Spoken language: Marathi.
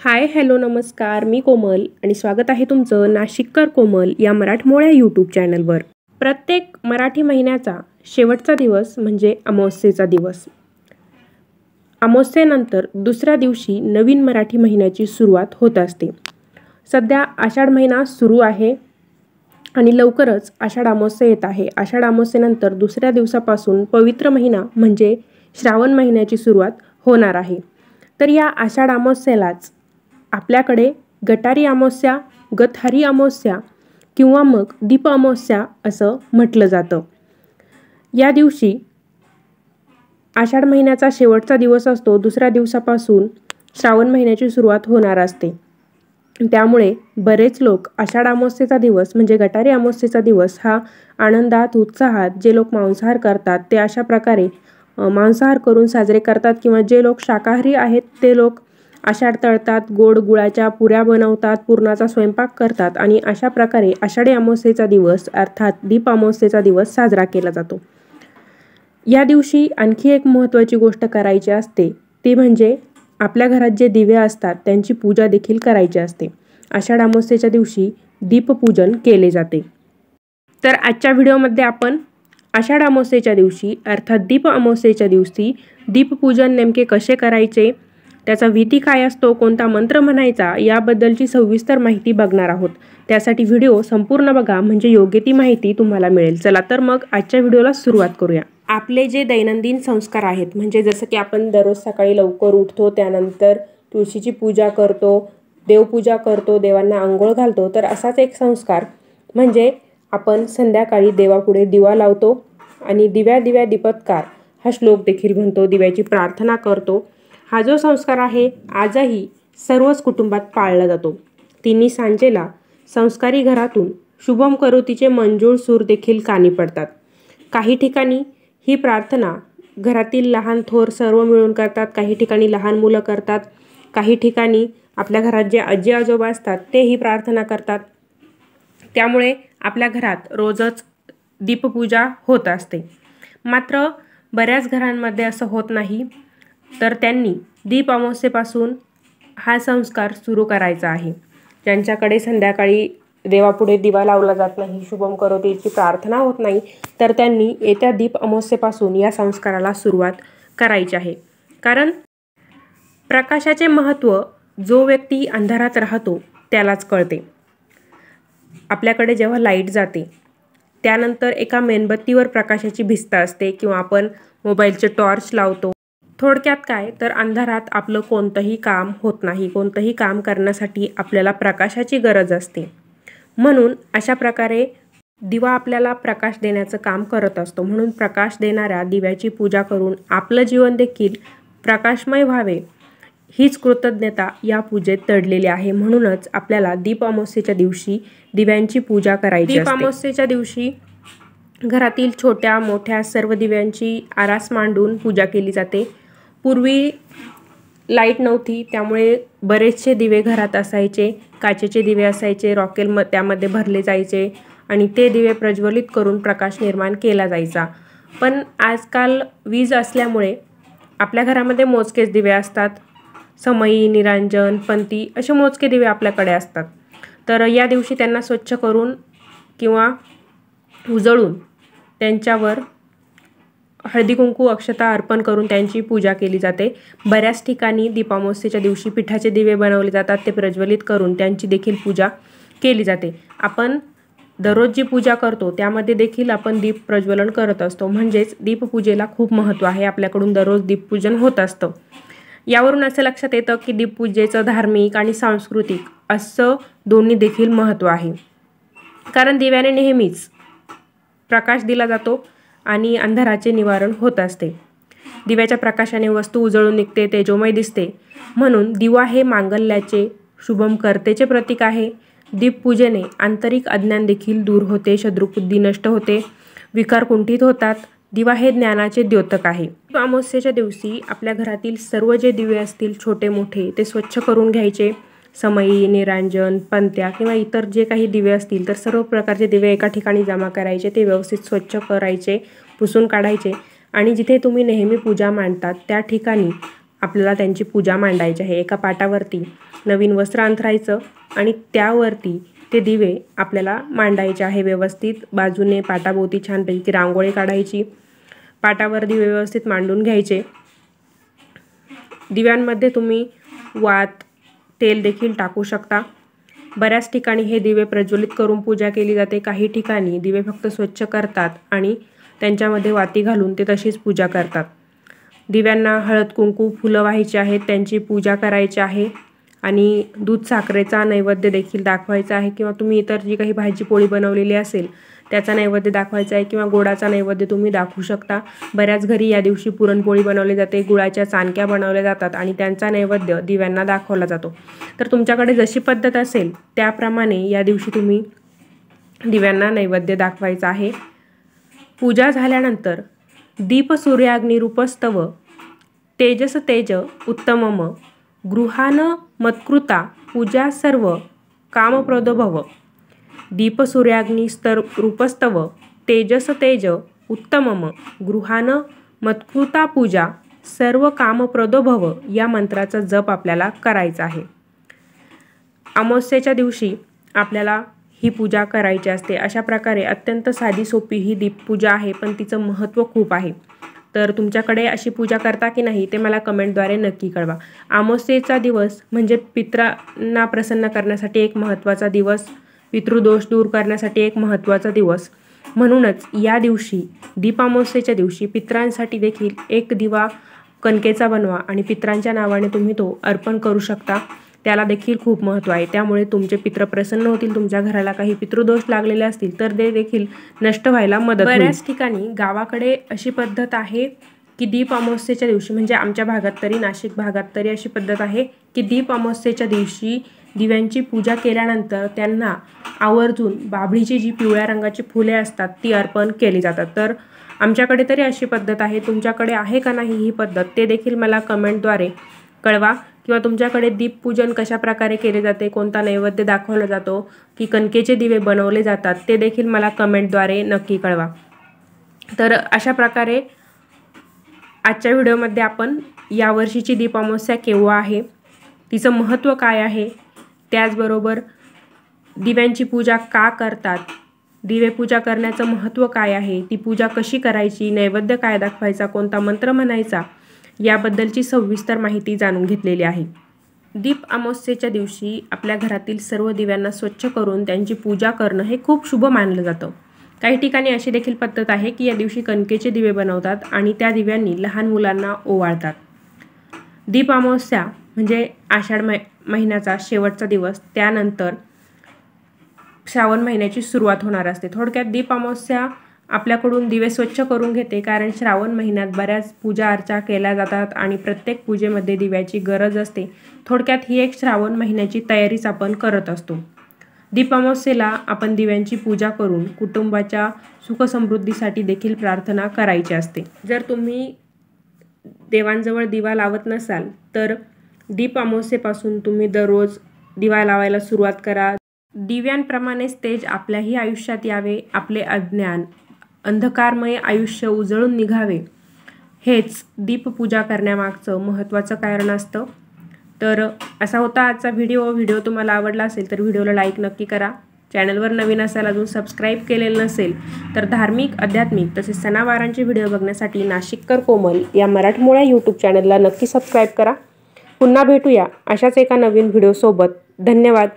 हाय हॅलो नमस्कार, मी कोमल आणि स्वागत आहे तुमचं नाशिककर कोमल या मराठमोळ्या यूट्यूब चॅनलवर. प्रत्येक मराठी महिन्याचा शेवटचा दिवस म्हणजे अमावस्येचा दिवस. अमावस्येनंतर दुसऱ्या दिवशी नवीन मराठी महिन्याची सुरुवात होत असते. सध्या आषाढ महिना सुरू आहे आणि लवकरच आषाढ अमावस्या येत आहे. आषाढ अमावस्येनंतर दुसऱ्या दिवसापासून पवित्र महिना म्हणजे श्रावण महिन्याची सुरुवात होणार आहे. तर या आषाढ अमावस्येलाच आपल्याकडे गटारी अमावस्या, गतहारी अमावस्या किंवा मग दीप अमावस्या असं म्हटलं जातं. या दिवशी आषाढ महिन्याचा शेवटचा दिवस असतो. दुसऱ्या दिवसापासून श्रावण महिन्याची सुरुवात होणार असते. त्यामुळे बरेच लोक आषाढ अमावस्येचा दिवस म्हणजे गटारी अमावस्येचा दिवस हा आनंदात, उत्साहात जे लोक मांसाहार करतात ते अशा प्रकारे मांसाहार करून साजरे करतात किंवा जे लोक शाकाहारी आहेत ते लोक आषाढ तळतात, गोड गुळाच्या पुऱ्या बनवतात, पुरणाचा स्वयंपाक करतात आणि अशा प्रकारे आषाढी अमावस्येचा दिवस अर्थात दीप अमावस्येचा दिवस साजरा केला जातो. या दिवशी आणखी एक महत्त्वाची गोष्ट करायची असते ती म्हणजे आपल्या घरात जे दिवे असतात त्यांची पूजा देखील करायची असते. आषाढ अमावस्येच्या दिवशी दीपपूजन केले जाते. तर आजच्या व्हिडिओमध्ये आपण आषाढ अमावस्येच्या दिवशी अर्थात दीप अमावस्येच्या दिवशी दीपपूजन नेमके कसे करायचे, त्याचा विधी काय असतो, कोणता मंत्र म्हणायचा याबद्दलची सविस्तर माहिती बघणार आहोत. त्यासाठी व्हिडिओ संपूर्ण बघा म्हणजे योग्य ती माहिती तुम्हाला मिळेल. चला तर मग आजच्या व्हिडिओला सुरुवात करूया. आपले जे दैनंदिन संस्कार आहेत म्हणजे जसं की आपण दररोज सकाळी लवकर उठतो, त्यानंतर तुळशीची पूजा करतो, देवपूजा करतो, देवांना आंघोळ घालतो. तर असाच एक संस्कार म्हणजे आपण संध्याकाळी देवापुढे दिवा लावतो आणि दिव्या दिव्या दीपत्कार हा श्लोक देखील म्हणतो, दिव्याची प्रार्थना करतो. हा जो संस्कार आहे आजही सर्वच कुटुंबात पाळला जातो. तिन्ही सांजेला संस्कारी घरातून शुभम करोतीचे मंजूळ सूर देखील कानी पडतात. काही ठिकाणी ही प्रार्थना घरातील लहान थोर सर्व मिळून करतात, काही ठिकाणी लहान मुलं करतात, काही ठिकाणी आपल्या घरात जे आजी आजोबा असतात ते ही प्रार्थना करतात. त्यामुळे आपल्या घरात रोजच दीपपूजा होत असते. मात्र बऱ्याच घरांमध्ये असं होत नाही. तर त्यांनी दीप अमावस्येपासून हा संस्कार सुरू करायचा आहे. ज्यांच्याकडे संध्याकाळी देवापुढे दिवा लावला जात नाही, शुभम करोतीची प्रार्थना होत नाही, तर त्यांनी येत्या दीप अमावस्येपासून या संस्काराला सुरुवात करायची आहे. कारण प्रकाशाचे महत्त्व जो व्यक्ती अंधारात राहतो त्यालाच कळते. आपल्याकडे जेव्हा लाईट जाते त्यानंतर एका मेणबत्तीवर प्रकाशाची भिस्त असते किंवा आपण मोबाईलचे टॉर्च लावतो. थोडक्यात काय तर अंधारात आपलं कोणतंही काम होत नाही. कोणतंही काम करण्यासाठी आपल्याला प्रकाशाची गरज असते. म्हणून अशा प्रकारे दिवा आपल्याला प्रकाश देण्याचं काम करत असतो. म्हणून प्रकाश देणाऱ्या दिव्याची पूजा करून आपलं जीवन देखील प्रकाशमय व्हावे हीच कृतज्ञता या पूजेत दडलेली आहे. म्हणूनच आपल्याला दीप अमावस्येच्या दिवशी दिव्यांची पूजा करायची असते. दीप अमावस्येच्या दिवशी घरातील छोट्या मोठ्या सर्व दिव्यांची आरास मांडून पूजा केली जाते. पूर्वी लाईट नव्हती त्यामुळे बरेचसे दिवे घरात असायचे. काचेचे दिवे असायचे, रॉकेल त्यामध्ये भरले जायचे आणि ते दिवे प्रज्वलित करून प्रकाश निर्माण केला जायचा. पण आजकाल वीज असल्यामुळे आपल्या घरामध्ये मोजकेच दिवे असतात. समई, निरांजन, पंती असे मोजके दिवे आपल्याकडे असतात. तर या दिवशी त्यांना स्वच्छ करून किंवा उजळून त्यांच्यावर हळदी कुंकू अक्षता अर्पण करून त्यांची पूजा केली जाते. बऱ्याच ठिकाणी दीप अमावस्येच्या दिवशी पिठाचे दिवे बनवले जातात, ते प्रज्वलित करून त्यांची देखील पूजा केली जाते. आपण दररोज जी पूजा करतो त्यामध्ये देखील आपण दीप प्रज्वलन करत असतो. म्हणजेच दीपपूजेला खूप महत्त्व आहे. आपल्याकडून दररोज दीपपूजन होत असतं. यावरून असं लक्षात येतं की दीपपूजेचं धार्मिक आणि सांस्कृतिक असं दोन्ही देखील महत्त्व आहे. कारण दिव्याने नेहमीच प्रकाश दिला जातो आणि अंधाराचे निवारण होत असते. दिव्याच्या प्रकाशाने वस्तू उजळून निघते, तेजोमय दिसते. म्हणून दिवा हे मांगल्याचे शुभम कर्तेचे प्रतीक आहे. दीपपूजेने आंतरिक अज्ञान देखील दूर होते, शत्रुबुद्धी नष्ट होते, विकार कुंठित होतात. दिवा हे ज्ञानाचे द्योतक आहे. दीप अमावस्येच्या दिवशी आपल्या घरातील सर्व जे दिवे असतील छोटे मोठे ते स्वच्छ करून घ्यायचे. समई, निरांजन, पंत्या किंवा इतर जे काही दिवे असतील तर सर्व प्रकारचे दिवे एका ठिकाणी जमा करायचे, ते व्यवस्थित स्वच्छ करायचे, पुसून काढायचे आणि जिथे तुम्ही नेहमी पूजा मांडतात त्या ठिकाणी आपल्याला त्यांची पूजा मांडायची आहे। एका पाटावरती नवीन वस्त्र अंथरायचं आणि त्यावरती ते दिवे आपल्याला मांडायचे आहे। व्यवस्थित बाजूने पाटाभोवती छानपैकी रांगोळी काढायची, पाटावर दिवे व्यवस्थित मांडून घ्यायचे। दिव्यांमध्ये तुम्ही वात, तेल देखील टाकू शकता। बऱ्याच ठिकाणी हे दिवे प्रज्वलित करून पूजा केली जाते, काही ठिकाणी दिवे फक्त स्वच्छ करतात आणि त्यांच्यामध्ये वाती घालून ते तशीच पूजा करतात। दिव्यांना हळद कुंकू फुलं व्हायची आहेत, त्यांची पूजा करायची आहे आणि दूध साखरेचा नैवेद्य देखील दाखवायचा आहे किंवा तुम्ही इतर जी काही भाजी पोळी बनवलेली असेल त्याचा नैवेद्य दाखवायचा आहे किंवा गोडाचा नैवेद्य तुम्ही दाखवू शकता। बऱ्याच घरी या दिवशी पुरणपोळी बनवली जाते, गुळाच्या चाणक्या बनवल्या जातात आणि त्यांचा नैवेद्य दिव्यांना दाखवला जातो। तर तुमच्याकडे जशी पद्धत असेल त्याप्रमाणे या दिवशी तुम्ही दिव्यांना नैवेद्य दाखवायचा आहे। पूजा झाल्यानंतर दीप सूर्याग्नी रूपस्तव तेजस तेज उत्तमम गृहान मत्कृता पूजा सर्व कामप्रदभव। दीप सूर्याग्नी रूपस्तव तेजस तेज उत्तमम गृहान मत्कृता पूजा सर्व कामप्रदभव या मंत्राचा जप आपल्याला करायचा आहे। अमावस्येच्या दिवशी आपल्याला ही पूजा करायची असते। अशा प्रकारे अत्यंत साधी सोपी ही दीपपूजा आहे, पण तिचं महत्त्व खूप आहे। तर तुमच्याकडे अशी पूजा करता की नाही ते मला कमेंटद्वारे नक्की कळवा। अमावस्येचा दिवस म्हणजे पितरांना प्रसन्न करण्यासाठी एक महत्त्वाचा दिवस, पितृदोष दूर करण्यासाठी एक महत्त्वाचा दिवस। म्हणूनच या दिवशी दीप अमावस्येच्या दिवशी पितरांसाठी देखील एक दिवा कणकेचा बनवा आणि पितरांच्या नावाने तुम्ही तो अर्पण करू शकता। त्याला देखील खूप महत्त्व आहे, त्यामुळे तुमचे पितृ प्रसन्न होतील। तुमच्या घराला काही पितृदोष लागलेले असतील तर ते देखील नष्ट व्हायला मदत होईल। बऱ्याच ठिकाणी गावाकडे अशी पद्धत आहे की दीप अमावस्येच्या दिवशी, म्हणजे आमच्या भागात तरी, नाशिक भागात तरी अशी पद्धत आहे की दीप अमावस्येच्या दिवशी दिव्यांची पूजा केल्यानंतर त्यांना आवर्जून बाभळीची जी पिवळ्या रंगाची फुले असतात ती अर्पण केली जातात। तर आमच्याकडे तरी अशी पद्धत आहे, तुमच्याकडे आहे का नाही ही पद्धत ते देखील मला कमेंटद्वारे कळवा। किंवा तुमच्याकडे दीपपूजन कशा प्रकारे केले जाते, कोणता नैवेद्य दाखवला जातो की कणकेचे दिवे बनवले जातात ते देखील मला कमेंटद्वारे नक्की कळवा। तर अशा प्रकारे आजच्या व्हिडिओमध्ये आपण यावर्षीची दीप अमावस्या केव्हा आहे, तिचं महत्त्व काय आहे, त्याचबरोबर दिव्यांची पूजा का करतात, दिवे पूजा करण्याचं महत्त्व काय आहे, ती पूजा कशी करायची, नैवेद्य काय दाखवायचा, कोणता मंत्र म्हणायचा, याबद्दलची सविस्तर माहिती जाणून घेतलेली आहे। दीप अमावस्येच्या दिवशी आपल्या घरातील सर्व दिव्यांना स्वच्छ करून त्यांची पूजा करणं हे खूप शुभ मानलं जातं। काही ठिकाणी अशी देखील पद्धत आहे की या दिवशी कणकेचे दिवे बनवतात आणि त्या दिव्यांनी लहान मुलांना ओवाळतात। दीप अमावस्या म्हणजे आषाढ महिन्याचा शेवटचा दिवस, त्यानंतर श्रावण महिन्याची सुरुवात होणार असते। थोडक्यात दीप अमावस्या आपल्याकडून दिवे स्वच्छ करून घेते, कारण श्रावण महिन्यात बऱ्याच पूजा अर्चा केल्या जातात आणि प्रत्येक पूजेमध्ये दिव्याची गरज असते। थोडक्यात ही एक श्रावण महिन्याची तयारीच आपण करत असतो। दीप अमावस्येला आपण दिव्यांची पूजा करून कुटुंबाच्या सुखसमृद्धीसाठी देखील प्रार्थना करायची असते। जर तुम्ही देवांजवळ दिवा लावत नसाल तर दीप अमावस्येपासून तुम्ही दररोज दिवा लावायला सुरुवात करा। दिव्यांप्रमाणेच तेज आपल्याही आयुष्यात यावे, आपले अज्ञान अंधकारमय आयुष्य उजळून निघावे, हेच दीपपूजा करण्यामागचं महत्त्वाचं कारण असतं। तर असा होता आजचा व्हिडिओ तुम्हाला आवडला असेल तर व्हिडिओला लाईक नक्की करा। चॅनलवर नवीन असाल, अजून सबस्क्राईब केलेलं नसेल तर धार्मिक, आध्यात्मिक तसेच सणावारांचे व्हिडिओ बघण्यासाठी नाशिककर कोमल या मराठमोळ्या यूट्यूब चॅनलला नक्की सबस्क्राईब करा। पुन्हा भेटूया अशाच एका नवीन व्हिडिओसोबत। धन्यवाद।